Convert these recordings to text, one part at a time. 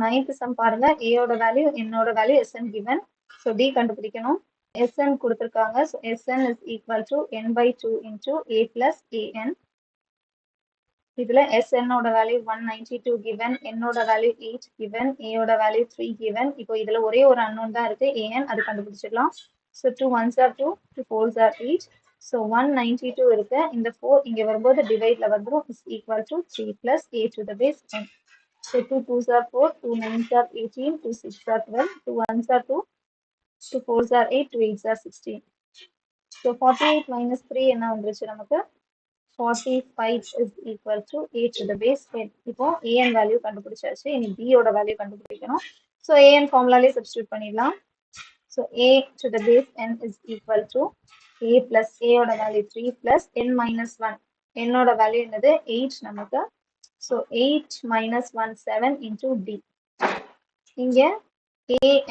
9th sum பாருங்க. A ஓட value என்னோட value Sn given. So D கண்டுபிடிக்கணும். Sn கொடுத்திருக்காங்க. So Sn is equal to n by 2 into A plus An. இதுல Sn ஓட value 192 given, n ஓட value 8 given, A ஓட value 3 given. இப்போ இதுல ஒரே ஒரு unknown தான் இருக்கு An, அது கண்டுபிடிச்சிடலாம். So 2 1s are 2, 2 4s are 8. So 192 இருக்கு. இந்த 4 இங்க வரும்போது டிவைட்ல வந்துரும் is equal to 3 plus A to the base n. So 2 2s are 4, 2 9s are 18, 2 6s are 12, 2 1s are 2, 2 4s are 8, 2 8s are 16. So 48 minus 3 என்ன வந்துருச்சு நமக்கு? 45 is equal to A to the base n. இப்போ An value கண்டுபிடிச்சாச்சு. இனி B ஓட value கண்டுபிடிக்கணும். So An ஃபார்முலாலே substitute பண்ணிடலாம். So A to the base n is equal to A plus A ஓட value 3 plus n minus 1. n ஓட value என்னது? 8 நமக்கு. So 8 minus 1 7 into D. இங்க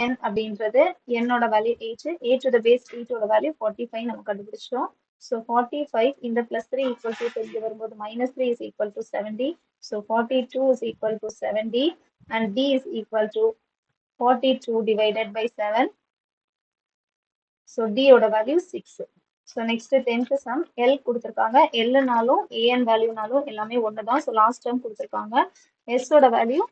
An அப்படின்றது n ஓட value 8, A to the base 8 ஓட value 45 நம்ம கண்டுபிடிச்சோம். So 45 in the plus 3 equal to இங்க வரும்போது minus 3 is equal to 70. So 42 is equal to 70 and D is equal to 42 divided by 7. So D ஓட value 6. So next 10th sum L கொடுத்திருக்காங்க. L நாலும் An value நாலும் எல்லாமே ஒண்ணுதான். So last term கொடுத்திருக்காங்க. S ஓட வேல்யூ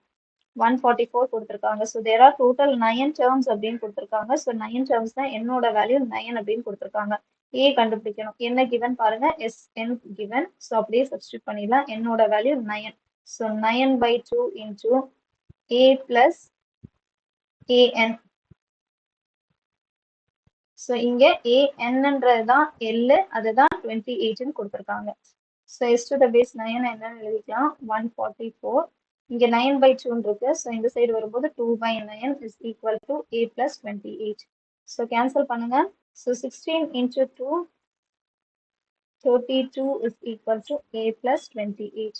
144 கொடுத்திருக்காங்க. So there are total 9 terms அப்படின்னு கொடுத்திருக்காங்க. So 9 terms தான் என்னோட வேல்யூ 9 அப்படின்னு கொடுத்திருக்காங்க. A கண்டுபிடிக்கணும். என்ன given பாருங்க Sn given. So அப்படியே சப்ஸ்டிட்யூட் பண்ணிடலாம். என்னோட value 9. So 9 by 2 into A plus An. So இங்க Anன்றது தான் L, அதுதான் 28 கொடுத்திருக்காங்க. So S to the base 9 என்னன்னு எழுதிக்கலாம் 144. இங்க 9 by 2 இருக்கு. So இந்த சைடு வரும்போது 2 by 9 is equal to A plus 28. So cancel பண்ணுங்க. So 16 into 2, 32 is equal to A plus 28.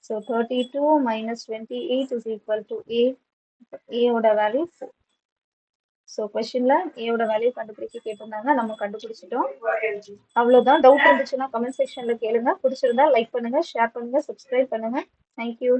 So 32 minus 28 is equal to A. A ஓட வேல்யூ 4. So questionல A ஓட value கண்டுபிடிக்க கேட்டிருந்தாங்க, நம்ம கண்டுபிடிச்சிட்டோம். அவ்வளவுதான். டவுட் இருந்துச்சுன்னா கமெண்ட் செக்ஷன்ல கேளுங்க. பிடிச்சிருந்தா லைக் பண்ணுங்க, ஷேர் பண்ணுங்க, சப்ஸ்கிரைப் பண்ணுங்க. Thank you.